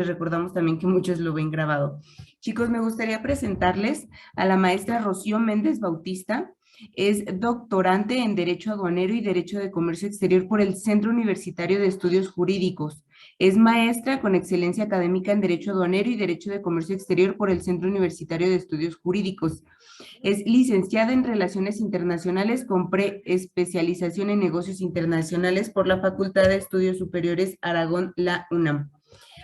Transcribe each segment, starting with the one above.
les recordamos también que muchos lo ven grabado. Chicos, me gustaría presentarles a la maestra Rocío Méndez Bautista. Es doctorante en Derecho Aduanero y Derecho de Comercio Exterior por el Centro Universitario de Estudios Jurídicos. Es maestra con excelencia académica en Derecho Aduanero y Derecho de Comercio Exterior por el Centro Universitario de Estudios Jurídicos. Es licenciada en Relaciones Internacionales con preespecialización en Negocios Internacionales por la Facultad de Estudios Superiores Aragón, la UNAM.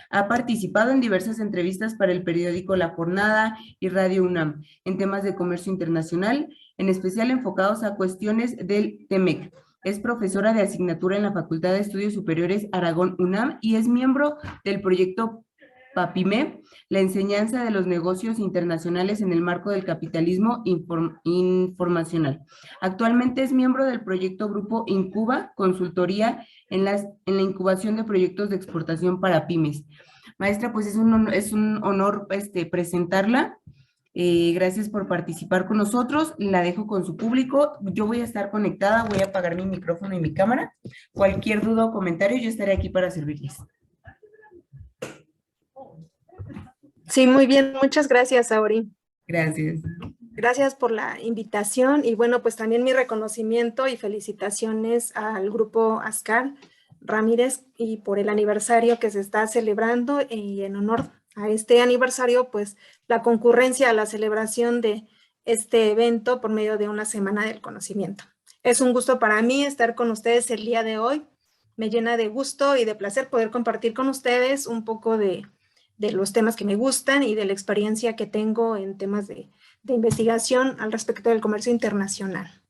Ha participado en diversas entrevistas para el periódico La Jornada y Radio UNAM en temas de comercio internacional, en especial enfocados a cuestiones del TEMEC. Es profesora de asignatura en la Facultad de Estudios Superiores Aragón UNAM y es miembro del proyecto PAPIME, la enseñanza de los negocios internacionales en el marco del capitalismo informacional. Actualmente es miembro del proyecto Grupo Incuba, consultoría en la incubación de proyectos de exportación para pymes. Maestra, pues es un honor presentarla. Gracias por participar con nosotros. La dejo con su público. Yo voy a estar conectada, voy a apagar mi micrófono y mi cámara. Cualquier duda o comentario, yo estaré aquí para servirles. Sí, muy bien. Muchas gracias, Auri. Gracias. Gracias por la invitación y bueno, pues también mi reconocimiento y felicitaciones al grupo Ascar Ramírez y por el aniversario que se está celebrando y en honor a este aniversario, pues la concurrencia a la celebración de este evento por medio de una semana del conocimiento. Es un gusto para mí estar con ustedes el día de hoy. Me llena de gusto y de placer poder compartir con ustedes un poco de los temas que me gustan y de la experiencia que tengo en temas de investigación al respecto del comercio internacional.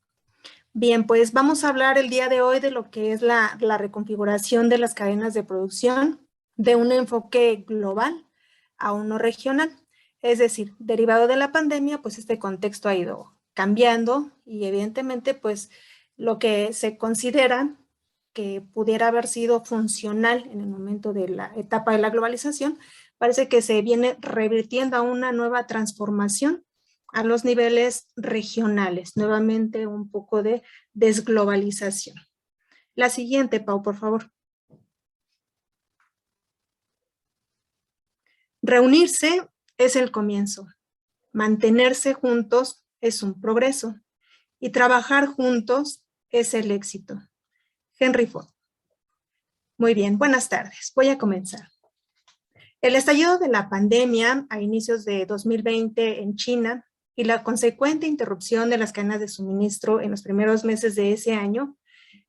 Bien, pues vamos a hablar el día de hoy de lo que es la reconfiguración de las cadenas de producción de un enfoque global a uno regional. Es decir, derivado de la pandemia, pues este contexto ha ido cambiando y evidentemente pues lo que se considera que pudiera haber sido funcional en el momento de la etapa de la globalización, parece que se viene revirtiendo a una nueva transformación a los niveles regionales, nuevamente un poco de desglobalización. La siguiente, Pau, por favor. Reunirse es el comienzo, mantenerse juntos es un progreso y trabajar juntos es el éxito. Henry Ford. Muy bien, buenas tardes. Voy a comenzar. El estallido de la pandemia a inicios de 2020 en China y la consecuente interrupción de las cadenas de suministro en los primeros meses de ese año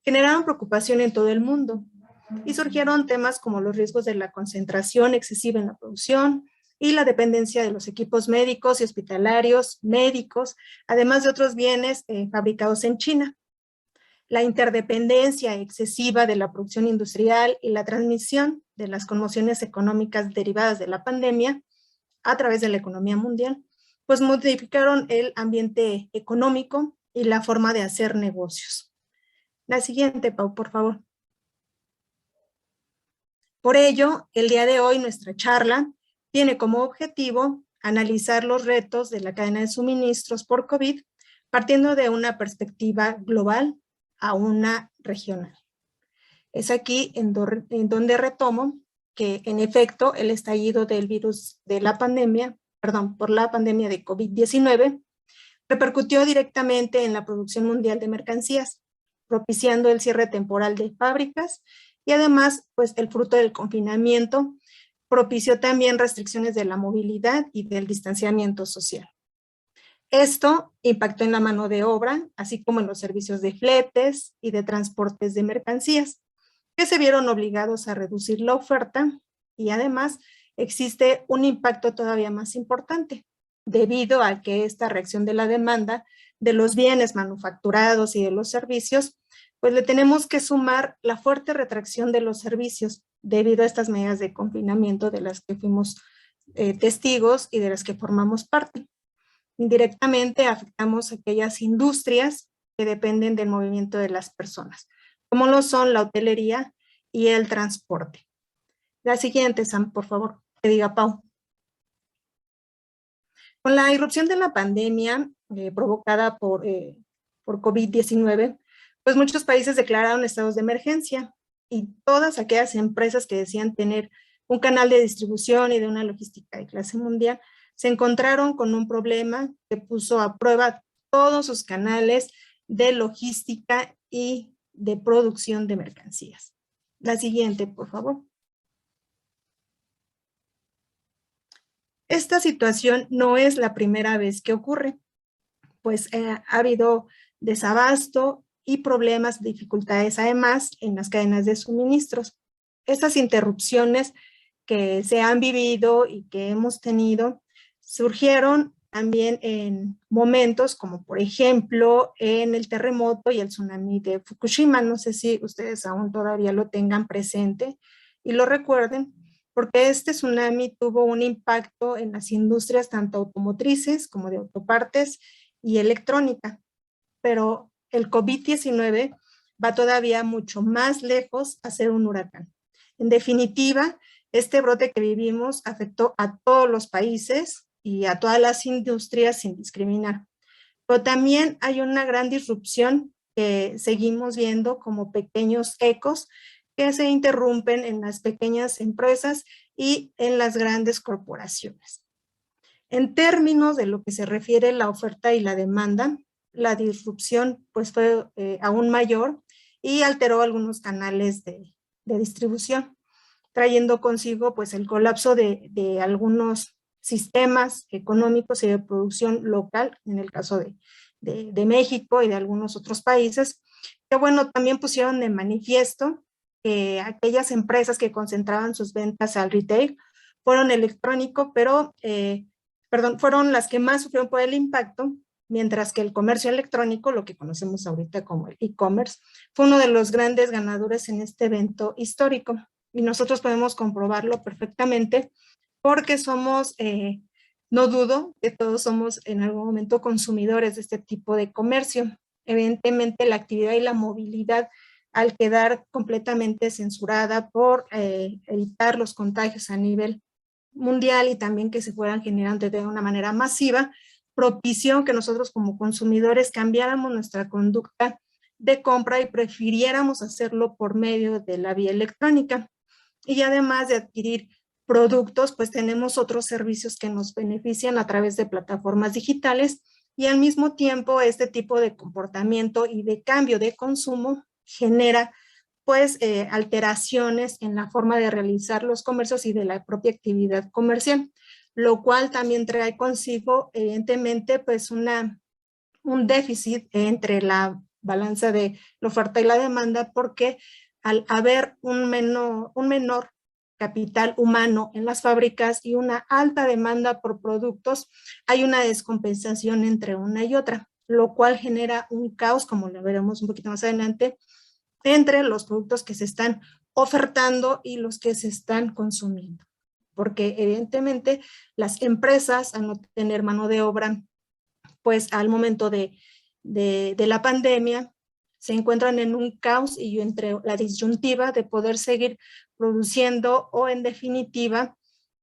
generaron preocupación en todo el mundo y surgieron temas como los riesgos de la concentración excesiva en la producción y la dependencia de los equipos médicos y hospitalarios, médicos, además de otros bienes fabricados en China. La interdependencia excesiva de la producción industrial y la transmisión de las conmociones económicas derivadas de la pandemia a través de la economía mundial, pues modificaron el ambiente económico y la forma de hacer negocios. La siguiente, Pau, por favor. Por ello, el día de hoy nuestra charla tiene como objetivo analizar los retos de la cadena de suministros por COVID, partiendo de una perspectiva global a una regional. Es aquí en donde retomo que en efecto el estallido del virus de la pandemia, por la pandemia de COVID-19, repercutió directamente en la producción mundial de mercancías, propiciando el cierre temporal de fábricas y además, pues el fruto del confinamiento propició también restricciones de la movilidad y del distanciamiento social. Esto impactó en la mano de obra, así como en los servicios de fletes y de transportes de mercancías, que se vieron obligados a reducir la oferta y además existe un impacto todavía más importante, debido a que esta reacción de la demanda de los bienes manufacturados y de los servicios, pues le tenemos que sumar la fuerte retracción de los servicios debido a estas medidas de confinamiento de las que fuimos testigos y de las que formamos parte. Indirectamente afectamos a aquellas industrias que dependen del movimiento de las personas, como lo son la hotelería y el transporte. La siguiente, Sam, por favor, que diga Pau. Con la irrupción de la pandemia provocada por COVID-19, pues muchos países declararon estados de emergencia y todas aquellas empresas que decían tener un canal de distribución y de una logística de clase mundial, se encontraron con un problema que puso a prueba todos sus canales de logística y de producción de mercancías. La siguiente, por favor. Esta situación no es la primera vez que ocurre, pues ha habido desabasto y problemas, dificultades además en las cadenas de suministros. Estas interrupciones que se han vivido y que hemos tenido surgieron también en momentos como por ejemplo en el terremoto y el tsunami de Fukushima. No sé si ustedes aún todavía lo tengan presente y lo recuerden, porque este tsunami tuvo un impacto en las industrias tanto automotrices como de autopartes y electrónica, pero el COVID-19 va todavía mucho más lejos a ser un huracán. En definitiva, este brote que vivimos afectó a todos los países y a todas las industrias sin discriminar. Pero también hay una gran disrupción que seguimos viendo como pequeños ecos que se interrumpen en las pequeñas empresas y en las grandes corporaciones. En términos de lo que se refiere a la oferta y la demanda, la disrupción pues fue aún mayor y alteró algunos canales de distribución, trayendo consigo pues el colapso de algunos sistemas económicos y de producción local, en el caso de México y de algunos otros países, que bueno, también pusieron de manifiesto que aquellas empresas que concentraban sus ventas al retail fueron electrónico, pero fueron las que más sufrieron por el impacto, mientras que el comercio electrónico, lo que conocemos ahorita como el e-commerce, fue uno de los grandes ganadores en este evento histórico. Y nosotros podemos comprobarlo perfectamente porque somos, no dudo que todos somos en algún momento consumidores de este tipo de comercio. Evidentemente la actividad y la movilidad, al quedar completamente censurada por evitar los contagios a nivel mundial y también que se fueran generando de una manera masiva, propició que nosotros como consumidores cambiáramos nuestra conducta de compra y prefiriéramos hacerlo por medio de la vía electrónica. Y además de adquirir productos, pues tenemos otros servicios que nos benefician a través de plataformas digitales y al mismo tiempo este tipo de comportamiento y de cambio de consumo genera pues alteraciones en la forma de realizar los comercios y de la propia actividad comercial, lo cual también trae consigo evidentemente pues un déficit entre la balanza de la oferta y la demanda, porque al haber un menor capital humano en las fábricas y una alta demanda por productos, hay una descompensación entre una y otra, lo cual genera un caos, como lo veremos un poquito más adelante, entre los productos que se están ofertando y los que se están consumiendo. Porque evidentemente las empresas, al no tener mano de obra, pues al momento de la pandemia, se encuentran en un caos y entre la disyuntiva de poder seguir produciendo o en definitiva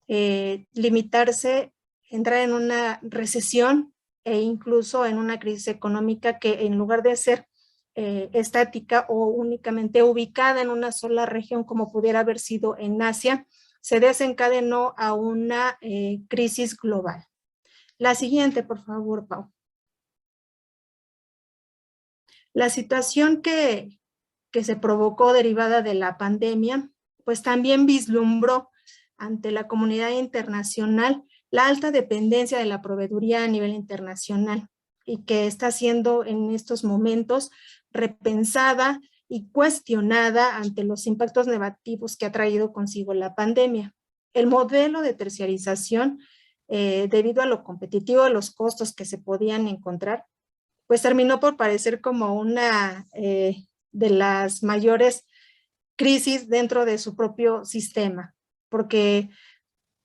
limitarse, entrar en una recesión e incluso en una crisis económica que en lugar de ser estática o únicamente ubicada en una sola región como pudiera haber sido en Asia, se desencadenó a una crisis global. La siguiente, por favor, Pau. La situación que se provocó derivada de la pandemia, pues también vislumbró ante la comunidad internacional la alta dependencia de la proveeduría a nivel internacional y que está siendo en estos momentos repensada y cuestionada ante los impactos negativos que ha traído consigo la pandemia. El modelo de terciarización, debido a lo competitivo de los costos que se podían encontrar, pues terminó por parecer como una de las mayores crisis dentro de su propio sistema, porque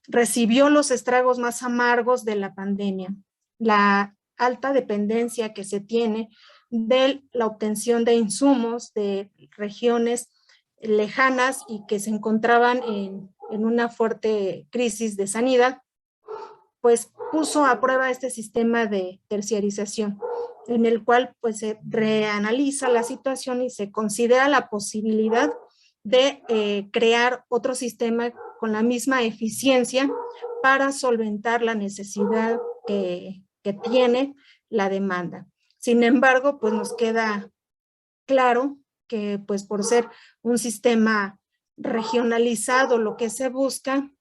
recibió los estragos más amargos de la pandemia, la alta dependencia que se tiene de la obtención de insumos de regiones lejanas y que se encontraban en una fuerte crisis de sanidad, pues puso a prueba este sistema de terciarización, en el cual pues se reanaliza la situación y se considera la posibilidad de crear otro sistema con la misma eficiencia para solventar la necesidad que tiene la demanda. Sin embargo, pues nos queda claro que pues por ser un sistema regionalizado lo que se busca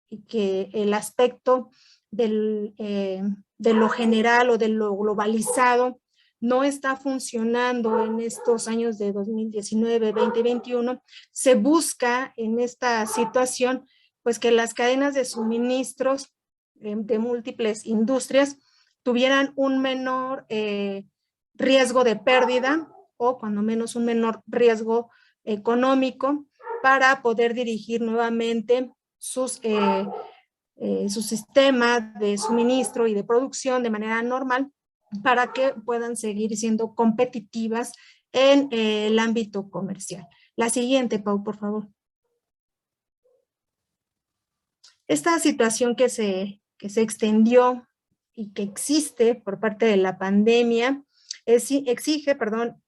y que el aspecto de lo general o de lo globalizado no está funcionando en estos años de 2019, 20 y 21, se busca en esta situación pues que las cadenas de suministros de múltiples industrias tuvieran un menor riesgo de pérdida o cuando menos un menor riesgo económico para poder dirigir nuevamente su sistema de suministro y de producción de manera normal para que puedan seguir siendo competitivas en el ámbito comercial. La siguiente, Pau, por favor. Esta situación que se extendió y que existe por parte de la pandemia exige,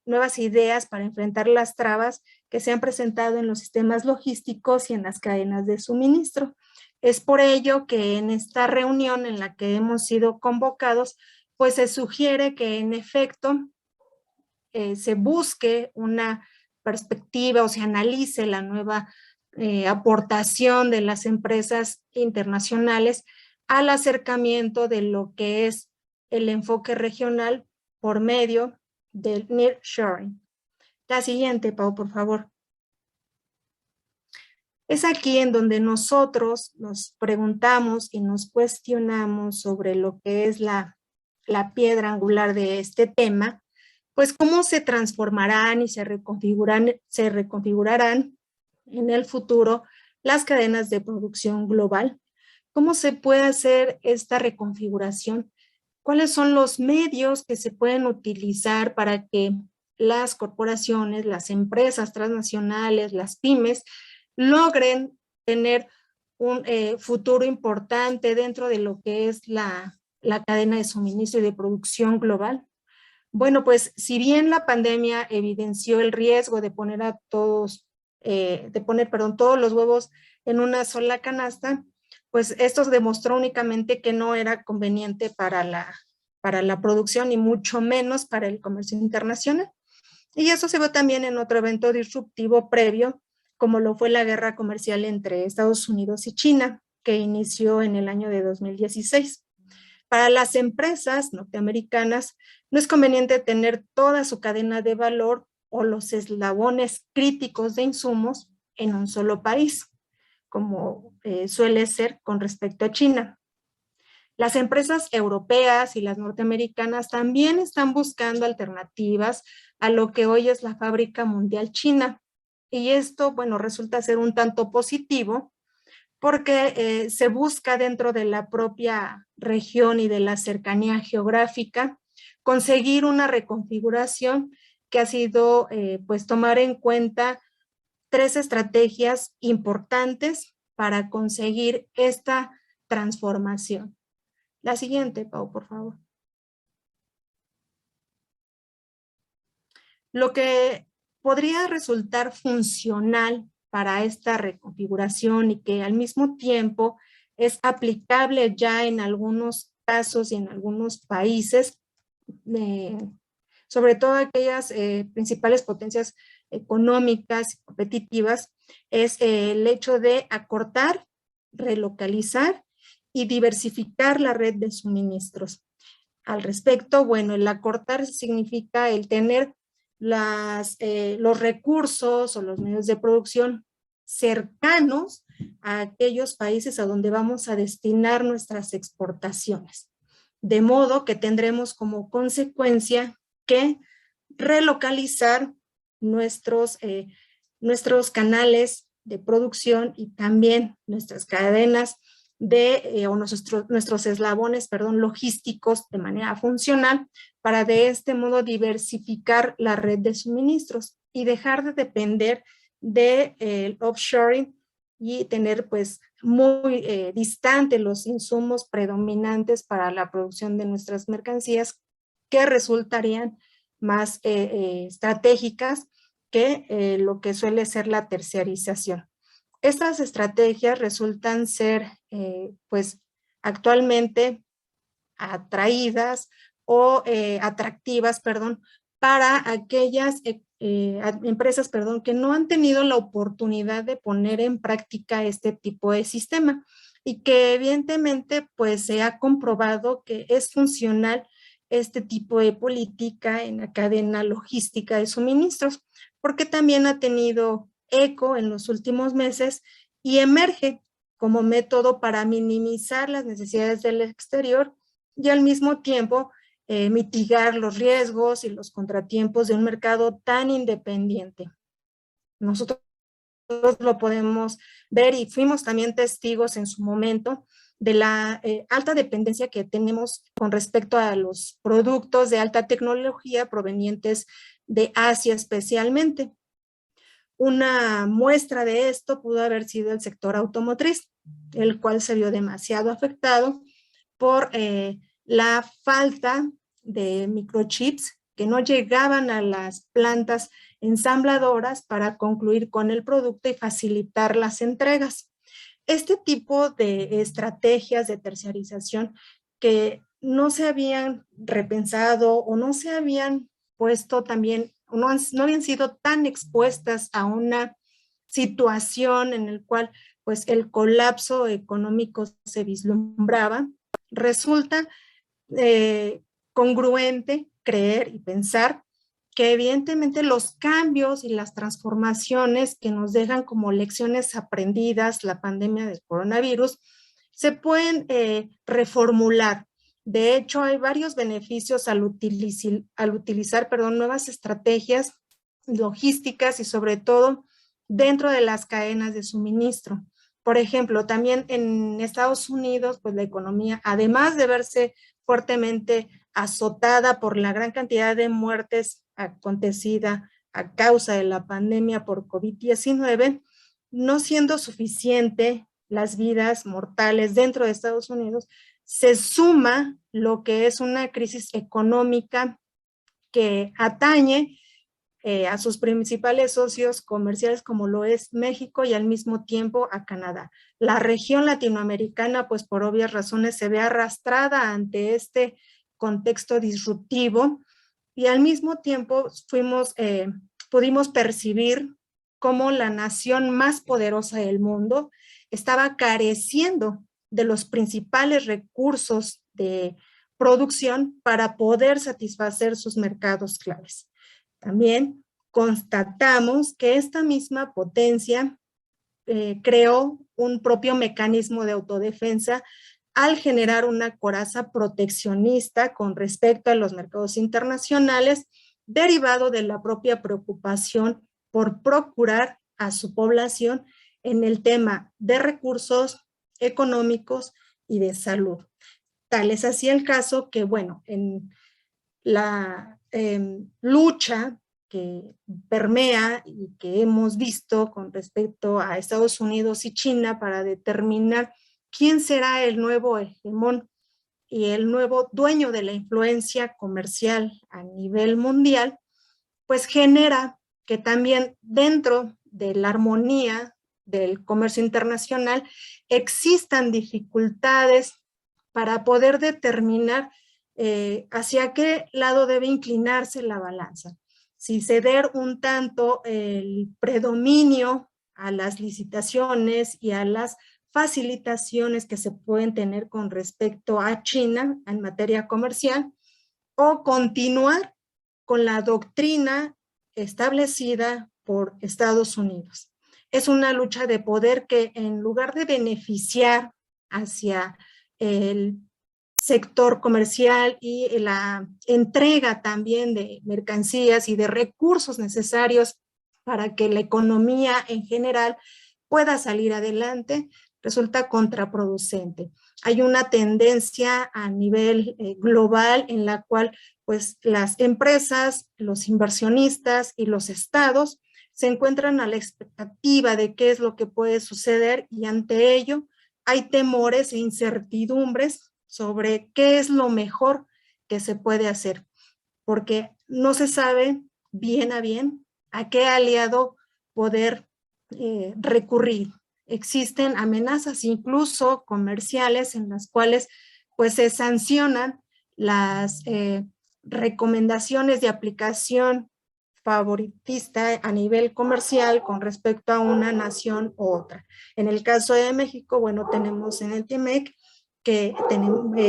nuevas ideas para enfrentar las trabas que se han presentado en los sistemas logísticos y en las cadenas de suministro. Es por ello que en esta reunión en la que hemos sido convocados, pues se sugiere que en efecto se busque una perspectiva o se analice la nueva aportación de las empresas internacionales al acercamiento de lo que es el enfoque regional por medio del nearshoring. La siguiente, Pau, por favor. Es aquí en donde nosotros nos preguntamos y nos cuestionamos sobre lo que es la piedra angular de este tema, pues cómo se transformarán y se reconfigurarán en el futuro las cadenas de producción global. ¿Cómo se puede hacer esta reconfiguración? ¿Cuáles son los medios que se pueden utilizar para que las corporaciones, las empresas transnacionales, las pymes, logren tener un futuro importante dentro de lo que es la cadena de suministro y de producción global? Bueno, pues si bien la pandemia evidenció el riesgo de poner todos los huevos en una sola canasta, pues esto demostró únicamente que no era conveniente para la producción y mucho menos para el comercio internacional. Y eso se vio también en otro evento disruptivo previo, como lo fue la guerra comercial entre Estados Unidos y China, que inició en el año de 2016. Para las empresas norteamericanas, no es conveniente tener toda su cadena de valor o los eslabones críticos de insumos en un solo país, como suele ser con respecto a China. Las empresas europeas y las norteamericanas también están buscando alternativas a lo que hoy es la fábrica mundial china. Y esto, bueno, resulta ser un tanto positivo porque se busca dentro de la propia región y de la cercanía geográfica conseguir una reconfiguración que ha sido pues tomar en cuenta 3 estrategias importantes para conseguir esta transformación. La siguiente, Pau, por favor. Lo que podría resultar funcional para esta reconfiguración y que al mismo tiempo es aplicable ya en algunos casos y en algunos países, sobre todo aquellas principales potencias económicas y competitivas, es el hecho de acortar, relocalizar y diversificar la red de suministros. Al respecto, bueno, el acortar significa el tener los recursos o los medios de producción cercanos a aquellos países a donde vamos a destinar nuestras exportaciones. De modo que tendremos como consecuencia que relocalizar nuestros canales de producción y también nuestras cadenas o nuestros eslabones, logísticos de manera funcional para de este modo diversificar la red de suministros y dejar de depender del offshoring y tener pues muy distante los insumos predominantes para la producción de nuestras mercancías que resultarían más estratégicas que lo que suele ser la terciarización. Estas estrategias resultan ser, pues, actualmente atraídas o atractivas, perdón, para aquellas empresas, perdón, que no han tenido la oportunidad de poner en práctica este tipo de sistema y que evidentemente pues se ha comprobado que es funcional este tipo de política en la cadena logística de suministros, porque también ha tenido eco en los últimos meses y emerge como método para minimizar las necesidades del exterior y al mismo tiempo mitigar los riesgos y los contratiempos de un mercado tan independiente. Nosotros lo podemos ver y fuimos también testigos en su momento de la alta dependencia que tenemos con respecto a los productos de alta tecnología provenientes de Asia especialmente. Una muestra de esto pudo haber sido el sector automotriz, el cual se vio demasiado afectado por la falta de microchips que no llegaban a las plantas ensambladoras para concluir con el producto y facilitar las entregas. Este tipo de estrategias de terciarización que no se habían repensado o no se habían puesto también, no habían sido tan expuestas a una situación en la cual pues el colapso económico se vislumbraba, resulta congruente creer y pensar que evidentemente los cambios y las transformaciones que nos dejan como lecciones aprendidas la pandemia del coronavirus se pueden reformular. De hecho, hay varios beneficios al utilizar nuevas estrategias logísticas y sobre todo dentro de las cadenas de suministro. Por ejemplo, también en Estados Unidos, pues la economía, además de verse fuertemente azotada por la gran cantidad de muertes acontecida a causa de la pandemia por COVID-19, no siendo suficiente las vidas mortales dentro de Estados Unidos, se suma lo que es una crisis económica que atañe a sus principales socios comerciales como lo es México y al mismo tiempo a Canadá. La región latinoamericana, pues por obvias razones, se ve arrastrada ante este contexto disruptivo y al mismo tiempo pudimos percibir cómo la nación más poderosa del mundo estaba careciendo de los principales recursos de producción para poder satisfacer sus mercados claves. También constatamos que esta misma potencia creó un propio mecanismo de autodefensa al generar una coraza proteccionista con respecto a los mercados internacionales, derivado de la propia preocupación por procurar a su población en el tema de recursos económicos y de salud. Tal es así el caso que, bueno, en la lucha que permea y que hemos visto con respecto a Estados Unidos y China para determinar quién será el nuevo hegemón y el nuevo dueño de la influencia comercial a nivel mundial, pues genera que también dentro de la armonía del comercio internacional existan dificultades para poder determinar hacia qué lado debe inclinarse la balanza. Si ceder un tanto el predominio a las licitaciones y a las facilitaciones que se pueden tener con respecto a China en materia comercial, o continuar con la doctrina establecida por Estados Unidos. Es una lucha de poder que en lugar de beneficiar hacia el sector comercial y la entrega también de mercancías y de recursos necesarios para que la economía en general pueda salir adelante, resulta contraproducente. Hay una tendencia a nivel global en la cual pues las empresas, los inversionistas y los estados se encuentran a la expectativa de qué es lo que puede suceder y ante ello hay temores e incertidumbres sobre qué es lo mejor que se puede hacer, porque no se sabe bien a qué aliado poder recurrir. existen amenazas incluso comerciales en las cuales pues se sancionan las recomendaciones de aplicación favoritista a nivel comercial con respecto a una nación u otra. En el caso de México, bueno, tenemos en el TEMEC que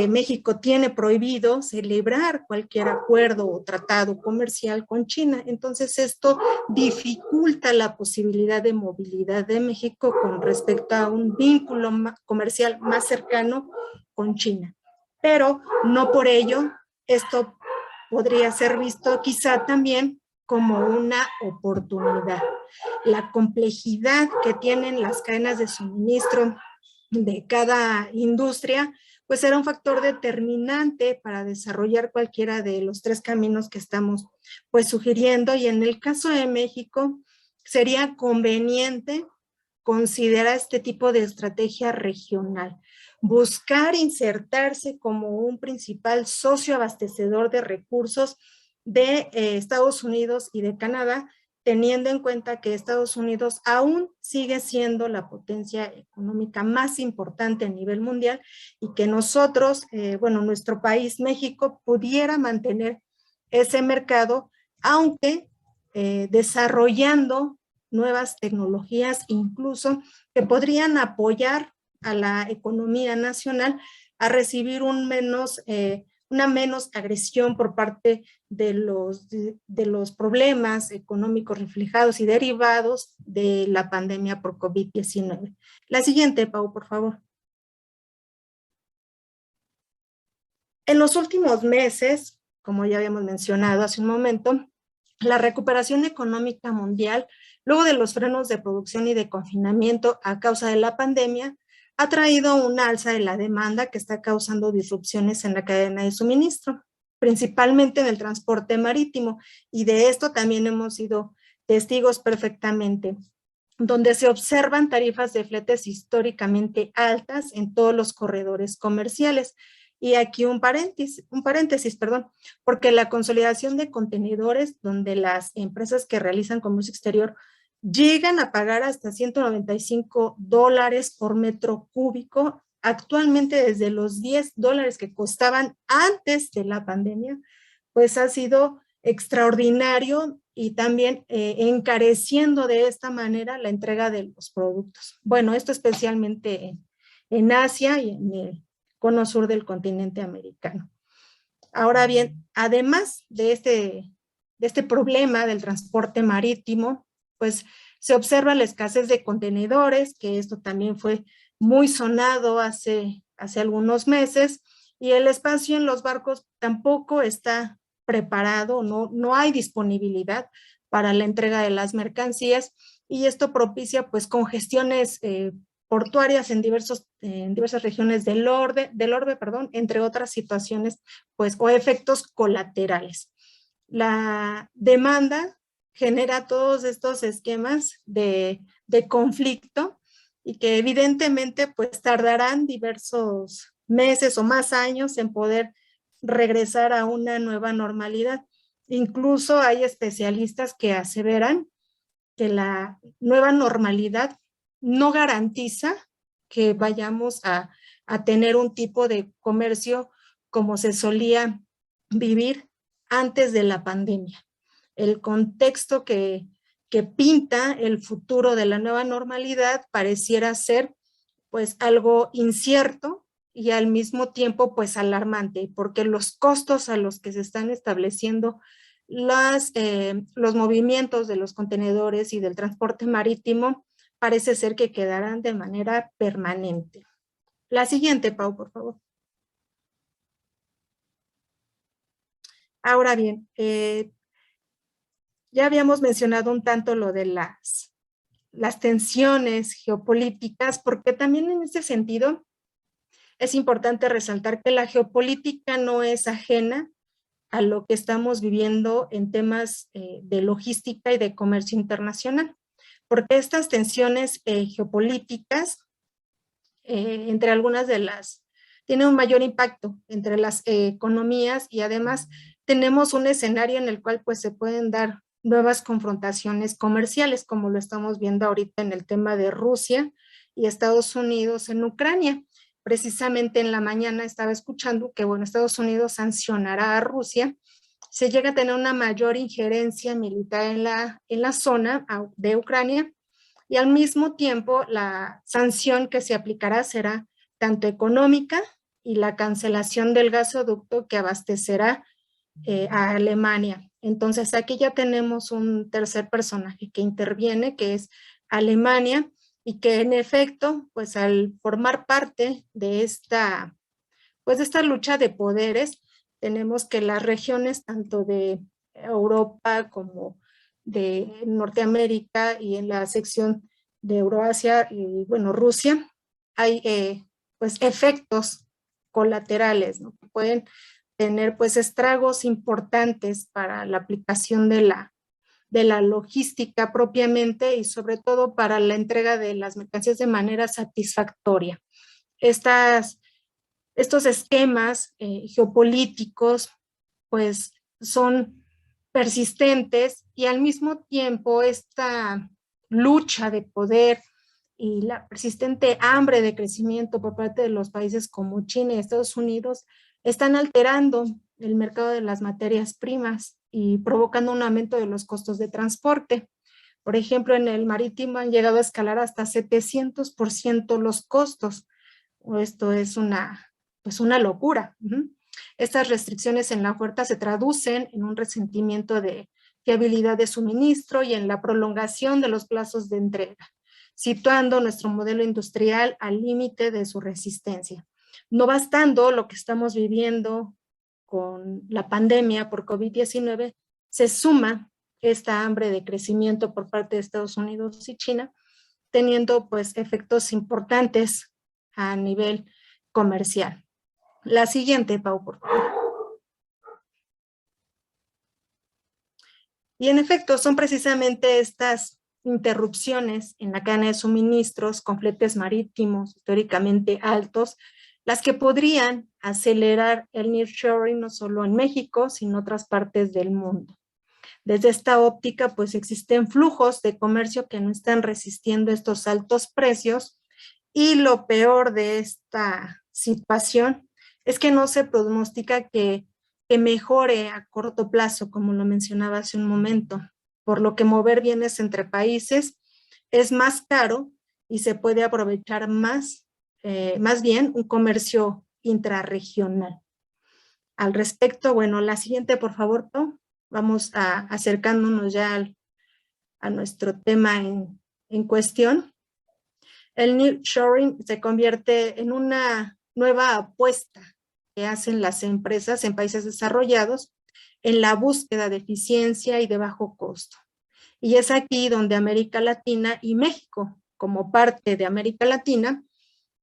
México tiene prohibido celebrar cualquier acuerdo o tratado comercial con China. Entonces esto dificulta la posibilidad de movilidad de México con respecto a un vínculo comercial más cercano con China. Pero no por ello esto podría ser visto quizá también como una oportunidad. La complejidad que tienen las cadenas de suministro de cada industria, pues era un factor determinante para desarrollar cualquiera de los tres caminos que estamos pues sugiriendo, y en el caso de México sería conveniente considerar este tipo de estrategia regional, buscar insertarse como un principal socio abastecedor de recursos de Estados Unidos y de Canadá, teniendo en cuenta que Estados Unidos aún sigue siendo la potencia económica más importante a nivel mundial y que nosotros, bueno, nuestro país, México, pudiera mantener ese mercado, aunque desarrollando nuevas tecnologías incluso que podrían apoyar a la economía nacional a recibir una menos agresión por parte de los problemas económicos reflejados y derivados de la pandemia por COVID-19. La siguiente, Pau, por favor. En los últimos meses, como ya habíamos mencionado hace un momento, la recuperación económica mundial, luego de los frenos de producción y de confinamiento a causa de la pandemia, ha traído una alza de la demanda que está causando disrupciones en la cadena de suministro, principalmente en el transporte marítimo, y de esto también hemos sido testigos perfectamente, donde se observan tarifas de fletes históricamente altas en todos los corredores comerciales. Y aquí un paréntesis, porque la consolidación de contenedores, donde las empresas que realizan comercio exterior llegan a pagar hasta $195 por metro cúbico, actualmente desde los $10 que costaban antes de la pandemia, pues ha sido extraordinario y también encareciendo de esta manera la entrega de los productos. Bueno, esto especialmente en Asia y en el cono sur del continente americano. Ahora bien, además de este problema del transporte marítimo, pues se observa la escasez de contenedores, que esto también fue muy sonado hace algunos meses, y el espacio en los barcos tampoco está preparado, no hay disponibilidad para la entrega de las mercancías, y esto propicia pues congestiones portuarias en diversas regiones del orbe, entre otras situaciones pues o efectos colaterales. La demanda genera todos estos esquemas de conflicto y que evidentemente pues tardarán diversos meses o más años en poder regresar a una nueva normalidad. Incluso hay especialistas que aseveran que la nueva normalidad no garantiza que vayamos a tener un tipo de comercio como se solía vivir antes de la pandemia. El contexto que pinta el futuro de la nueva normalidad pareciera ser pues algo incierto y al mismo tiempo pues alarmante, porque los costos a los que se están estableciendo los movimientos de los contenedores y del transporte marítimo parece ser que quedarán de manera permanente. La siguiente, Pau, por favor. Ahora bien, ya habíamos mencionado un tanto lo de las tensiones geopolíticas, porque también en ese sentido es importante resaltar que la geopolítica no es ajena a lo que estamos viviendo en temas de logística y de comercio internacional, porque estas tensiones geopolíticas, entre algunas de tienen un mayor impacto entre las economías, y además tenemos un escenario en el cual pues se pueden dar nuevas confrontaciones comerciales, como lo estamos viendo ahorita en el tema de Rusia y Estados Unidos en Ucrania. Precisamente en la mañana estaba escuchando que, bueno, Estados Unidos sancionará a Rusia. Se llega a tener una mayor injerencia militar en la zona de Ucrania, y al mismo tiempo la sanción que se aplicará será tanto económica y la cancelación del gasoducto que abastecerá a Alemania. Entonces aquí ya tenemos un tercer personaje que interviene, que es Alemania, y que en efecto, pues al formar parte de de esta lucha de poderes, tenemos que las regiones tanto de Europa como de Norteamérica y en la sección de Euroasia y, bueno, Rusia, hay pues efectos colaterales, ¿no? Que pueden tener pues estragos importantes para la aplicación de la logística propiamente y sobre todo para la entrega de las mercancías de manera satisfactoria. Estos esquemas geopolíticos pues son persistentes, y al mismo tiempo esta lucha de poder y la persistente hambre de crecimiento por parte de los países como China y Estados Unidos están alterando el mercado de las materias primas y provocando un aumento de los costos de transporte. Por ejemplo, en el marítimo han llegado a escalar hasta 700% los costos. Esto es pues una locura. Estas restricciones en la oferta se traducen en un resentimiento de fiabilidad de suministro y en la prolongación de los plazos de entrega, situando nuestro modelo industrial al límite de su resistencia. No bastando lo que estamos viviendo con la pandemia por COVID-19, se suma esta hambre de crecimiento por parte de Estados Unidos y China, teniendo pues efectos importantes a nivel comercial. La siguiente, Pau, por favor. Y en efecto, son precisamente estas interrupciones en la cadena de suministros con fletes marítimos históricamente altos las que podrían acelerar el nearshoring no solo en México, sino en otras partes del mundo. Desde esta óptica, pues existen flujos de comercio que no están resistiendo estos altos precios, y lo peor de esta situación es que no se pronostica que mejore a corto plazo, como lo mencionaba hace un momento, por lo que mover bienes entre países es más caro y se puede aprovechar más bien un comercio intrarregional. Al respecto, bueno, la siguiente, por favor, Pau. Vamos acercándonos ya a nuestro tema en cuestión. El nearshoring se convierte en una nueva apuesta que hacen las empresas en países desarrollados en la búsqueda de eficiencia y de bajo costo. Y es aquí donde América Latina y México, como parte de América Latina,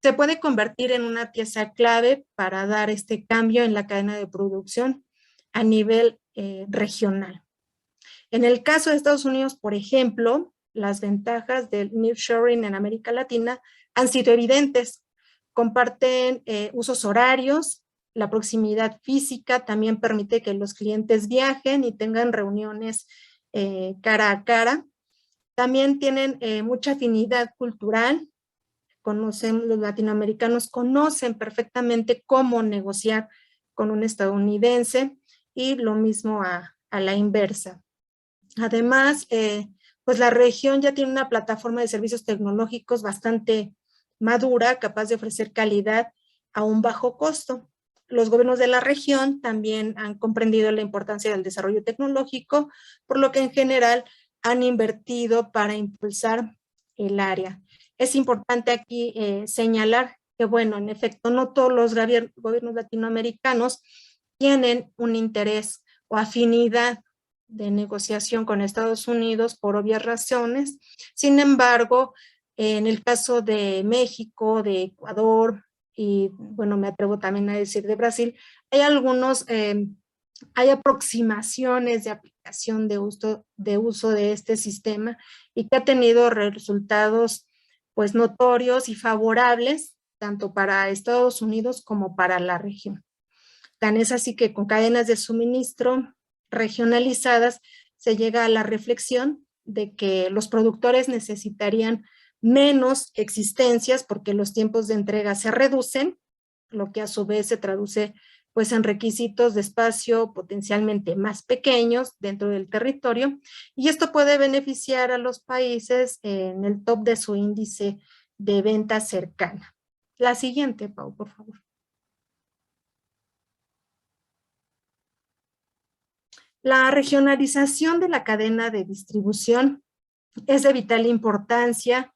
se puede convertir en una pieza clave para dar este cambio en la cadena de producción a nivel regional. En el caso de Estados Unidos, por ejemplo, las ventajas del nearshoring en América Latina han sido evidentes. Comparten usos horarios, la proximidad física también permite que los clientes viajen y tengan reuniones cara a cara. También tienen mucha afinidad cultural. Los latinoamericanos conocen perfectamente cómo negociar con un estadounidense, y lo mismo a la inversa. Además, pues la región ya tiene una plataforma de servicios tecnológicos bastante madura, capaz de ofrecer calidad a un bajo costo. Los gobiernos de la región también han comprendido la importancia del desarrollo tecnológico, por lo que en general han invertido para impulsar el área. Es importante aquí señalar que, bueno, en efecto, no todos los gobiernos latinoamericanos tienen un interés o afinidad de negociación con Estados Unidos por obvias razones. Sin embargo, en el caso de México, de Ecuador y, bueno, me atrevo también a decir de Brasil, hay hay aproximaciones de aplicación de uso de este sistema, y que ha tenido resultados pues notorios y favorables tanto para Estados Unidos como para la región. Tan es así que con cadenas de suministro regionalizadas se llega a la reflexión de que los productores necesitarían menos existencias porque los tiempos de entrega se reducen, lo que a su vez se traduce pues en requisitos de espacio potencialmente más pequeños dentro del territorio, y esto puede beneficiar a los países en el top de su índice de venta cercana. La siguiente, Pau, por favor. La regionalización de la cadena de distribución es de vital importancia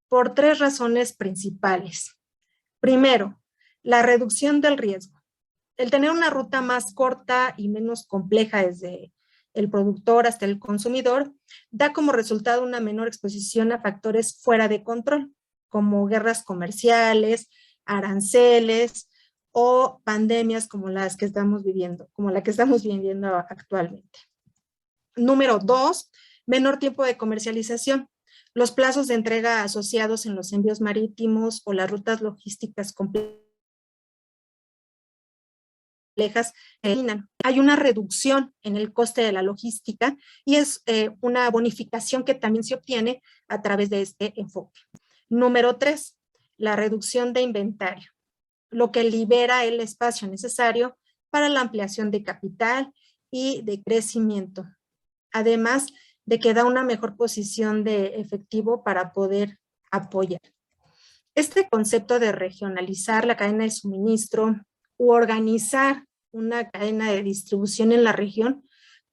por tres razones principales. Primero, la reducción del riesgo. El tener una ruta más corta y menos compleja desde el productor hasta el consumidor da como resultado una menor exposición a factores fuera de control, como guerras comerciales, aranceles o pandemias como las que estamos viviendo, como la que estamos viviendo actualmente. Número 2, menor tiempo de comercialización. Los plazos de entrega asociados en los envíos marítimos o las rutas logísticas complejas hay una reducción en el coste de la logística y es una bonificación que también se obtiene a través de este enfoque. Número 3, la reducción de inventario, lo que libera el espacio necesario para la ampliación de capital y de crecimiento, además de que da una mejor posición de efectivo para poder apoyar. Este concepto de regionalizar la cadena de suministro u organizar una cadena de distribución en la región,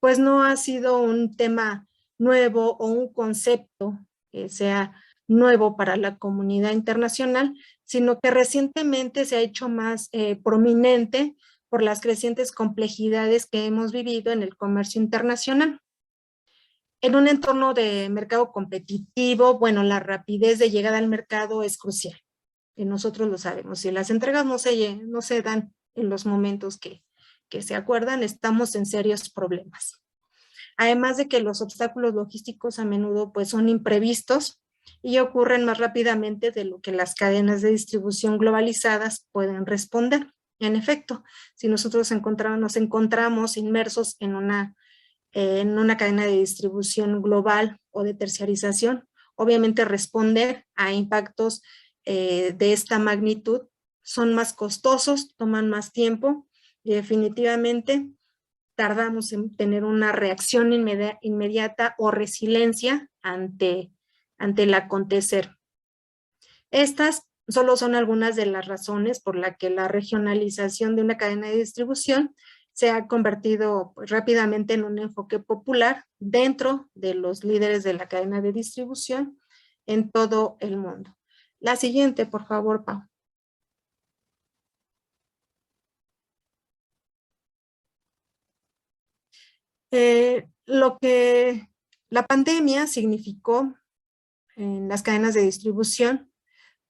pues no ha sido un tema nuevo o un concepto que sea nuevo para la comunidad internacional, sino que recientemente se ha hecho más prominente por las crecientes complejidades que hemos vivido en el comercio internacional. En un entorno de mercado competitivo, bueno, la rapidez de llegada al mercado es crucial. Y nosotros lo sabemos. Si las entregas no se dan en los momentos que se acuerdan, estamos en serios problemas. Además de que los obstáculos logísticos a menudo pues, son imprevistos y ocurren más rápidamente de lo que las cadenas de distribución globalizadas pueden responder. En efecto, si nosotros nos encontramos inmersos en una cadena de distribución global o de terciarización, obviamente responder a impactos de esta magnitud son más costosos, toman más tiempo y definitivamente tardamos en tener una reacción inmediata o resiliencia ante el acontecer. Estas solo son algunas de las razones por las que la regionalización de una cadena de distribución se ha convertido pues, rápidamente en un enfoque popular dentro de los líderes de la cadena de distribución en todo el mundo. La siguiente, por favor, Pau. Lo que la pandemia significó en las cadenas de distribución,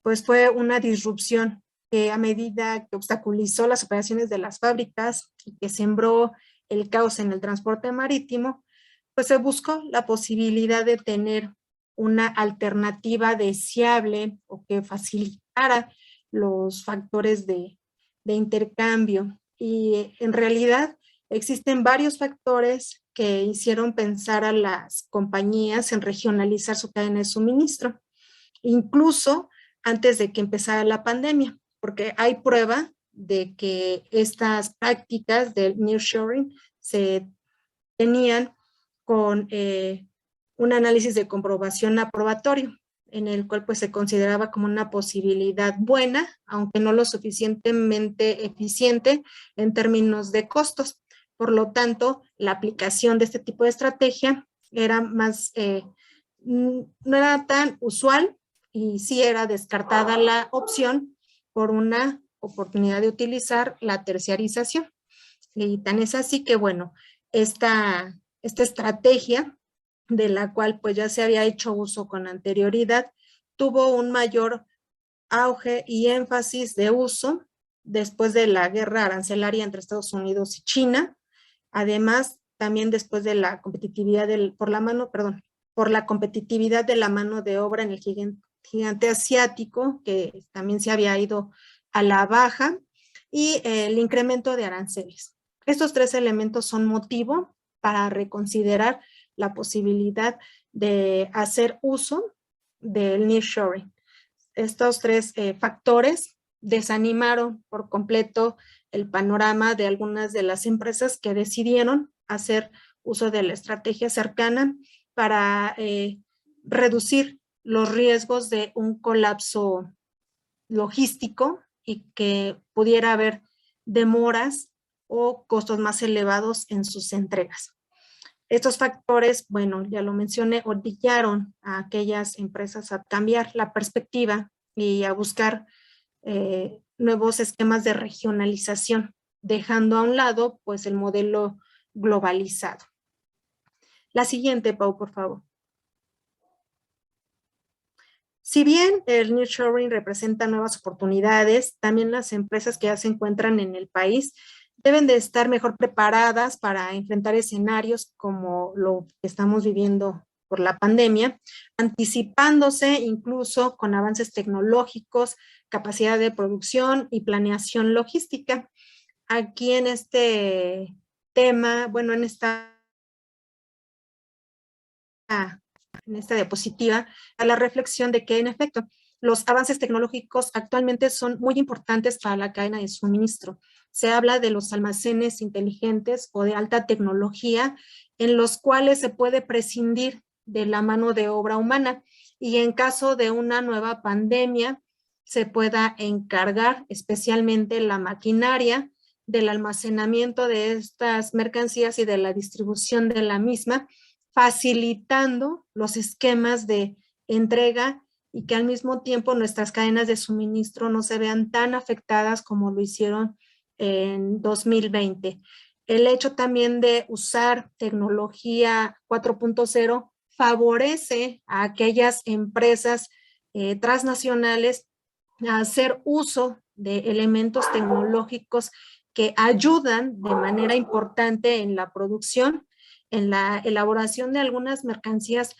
pues fue una disrupción que a medida que obstaculizó las operaciones de las fábricas y que sembró el caos en el transporte marítimo, pues se buscó la posibilidad de tener una alternativa deseable o que facilitara los factores de intercambio. Y en realidad existen varios factores que hicieron pensar a las compañías en regionalizar su cadena de suministro, incluso antes de que empezara la pandemia, porque hay prueba de que estas prácticas del nearshoring se tenían con un análisis de comprobación aprobatorio, en el cual pues se consideraba como una posibilidad buena, aunque no lo suficientemente eficiente en términos de costos. Por lo tanto, la aplicación de este tipo de estrategia era más, no era tan usual y sí era descartada la opción por una oportunidad de utilizar la terciarización. Y tan es así que, bueno, esta estrategia de la cual pues ya se había hecho uso con anterioridad, tuvo un mayor auge y énfasis de uso después de la guerra arancelaria entre Estados Unidos y China, además también después de la competitividad por la competitividad de la mano de obra en el gigante asiático, que también se había ido a la baja, y el incremento de aranceles. Estos tres elementos son motivo para reconsiderar la posibilidad de hacer uso del nearshoring. Estos tres factores desanimaron por completo el panorama de algunas de las empresas que decidieron hacer uso de la estrategia cercana para reducir los riesgos de un colapso logístico y que pudiera haber demoras o costos más elevados en sus entregas. Estos factores, bueno, ya lo mencioné, orillaron a aquellas empresas a cambiar la perspectiva y a buscar nuevos esquemas de regionalización, dejando a un lado pues el modelo globalizado. La siguiente, Pau, por favor. Si bien el nearshoring representa nuevas oportunidades, también las empresas que ya se encuentran en el país deben de estar mejor preparadas para enfrentar escenarios como lo que estamos viviendo por la pandemia, anticipándose incluso con avances tecnológicos, capacidad de producción y planeación logística. Aquí en este tema, bueno, en esta diapositiva, a la reflexión de que en efecto los avances tecnológicos actualmente son muy importantes para la cadena de suministro. Se habla de los almacenes inteligentes o de alta tecnología en los cuales se puede prescindir de la mano de obra humana y en caso de una nueva pandemia se pueda encargar especialmente la maquinaria del almacenamiento de estas mercancías y de la distribución de la misma, facilitando los esquemas de entrega y que al mismo tiempo nuestras cadenas de suministro no se vean tan afectadas como lo hicieron en 2020. El hecho también de usar tecnología 4.0 favorece a aquellas empresas transnacionales a hacer uso de elementos tecnológicos que ayudan de manera importante en la producción, en la elaboración de algunas mercancías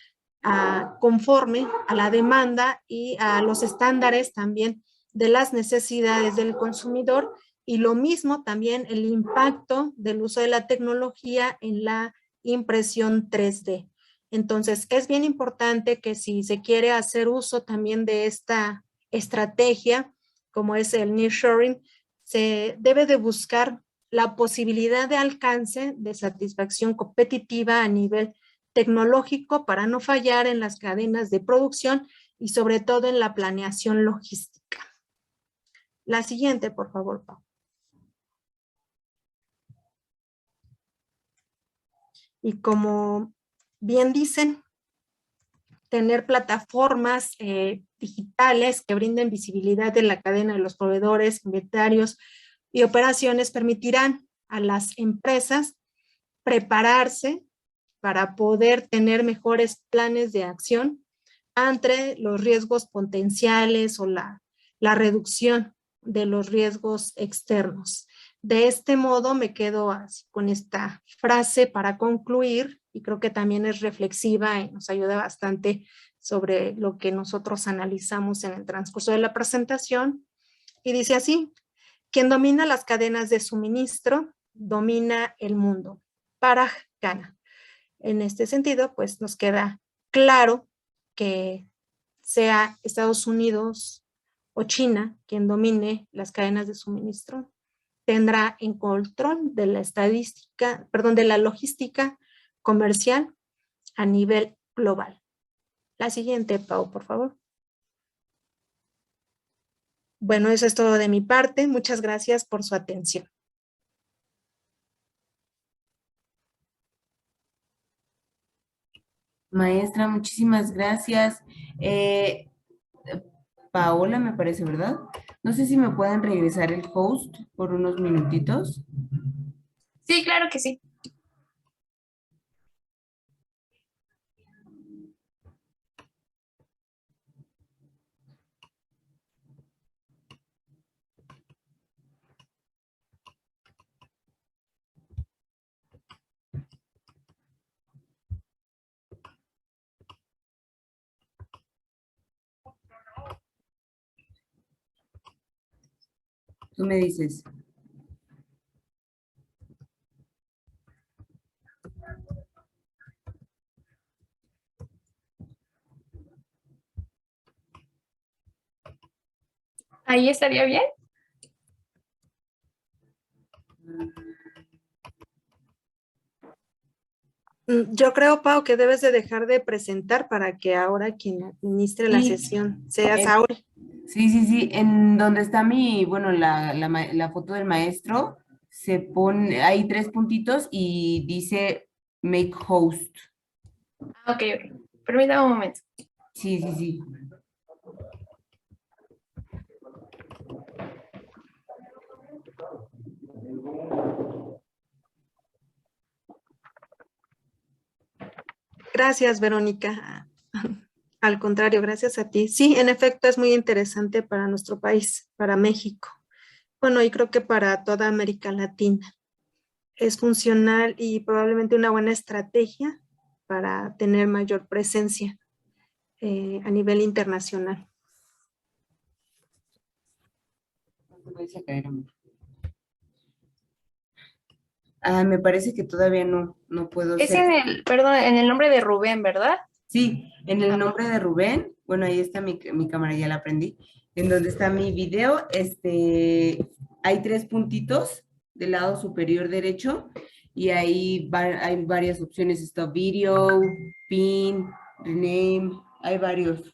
conforme a la demanda y a los estándares también de las necesidades del consumidor, y lo mismo también el impacto del uso de la tecnología en la impresión 3D. Entonces, es bien importante que si se quiere hacer uso también de esta estrategia, como es el nearshoring, se debe de buscar la posibilidad de alcance de satisfacción competitiva a nivel tecnológico para no fallar en las cadenas de producción y sobre todo en la planeación logística. La siguiente, por favor, Pau. Y como bien dicen, tener plataformas digitales que brinden visibilidad de la cadena de los proveedores, inventarios y operaciones permitirán a las empresas prepararse para poder tener mejores planes de acción ante los riesgos potenciales o la reducción de los riesgos externos. De este modo me quedo con esta frase para concluir y creo que también es reflexiva y nos ayuda bastante sobre lo que nosotros analizamos en el transcurso de la presentación. Y dice así: quien domina las cadenas de suministro, domina el mundo. Parag Khanna. En este sentido, pues nos queda claro que sea Estados Unidos o China quien domine las cadenas de suministro, tendrá en control de la estadística, perdón, de la logística comercial a nivel global. La siguiente, Pau, por favor. Bueno, eso es todo de mi parte. Muchas gracias por su atención. Maestra, muchísimas gracias. Eh, Paola, me parece, ¿verdad? No sé si me pueden regresar el host por unos minutitos. Sí, claro que sí. Tú me dices. Ahí estaría bien. Yo creo, Pau, que debes de dejar de presentar para que ahora quien administre la Sí, sesión sea en- Sauri. sí, en donde está bueno, la foto del maestro, se pone, hay tres puntitos y dice make host. Ok, ok. Permítame un momento. Sí. Gracias, Verónica. Al contrario, gracias a ti. Sí, en efecto, es muy interesante para nuestro país, para México. Bueno, y creo que para toda América Latina. Es funcional y probablemente una buena estrategia para tener mayor presencia a nivel internacional. Ah, me parece que todavía no puedo Es ser. en el, perdón, en el nombre de Rubén, ¿verdad? Sí, en el Ah, nombre de Rubén, bueno, ahí está mi cámara, ya la prendí. En donde está mi video, hay tres puntitos del lado superior derecho y ahí hay varias opciones. Está video, pin, rename, hay varios.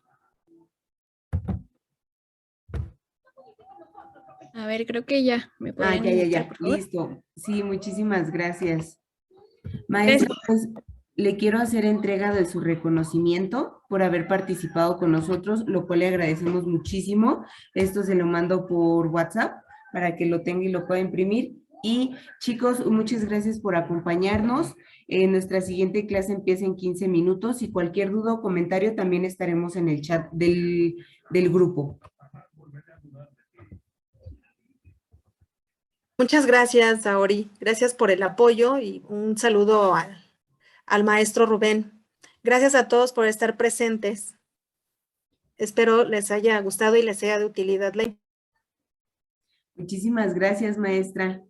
A ver, creo que ya. ¿Me Ah, podrían indicar, por favor? listo. Sí, muchísimas gracias. Maestra, Gracias. pues le quiero hacer entrega de su reconocimiento por haber participado con nosotros, lo cual le agradecemos muchísimo. Esto se lo mando por WhatsApp para que lo tenga y lo pueda imprimir. Y chicos, muchas gracias por acompañarnos. Nuestra siguiente clase empieza en 15 minutos y cualquier duda o comentario también estaremos en el chat del grupo. Muchas gracias, Saori. Gracias por el apoyo y un saludo al maestro Rubén. Gracias a todos por estar presentes. Espero les haya gustado y les sea de utilidad la. Muchísimas gracias, maestra.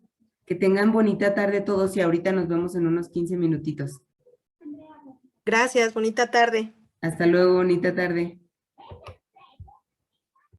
Que tengan bonita tarde todos y ahorita nos vemos en unos 15 minutitos. Gracias, bonita tarde. Hasta luego, bonita tarde.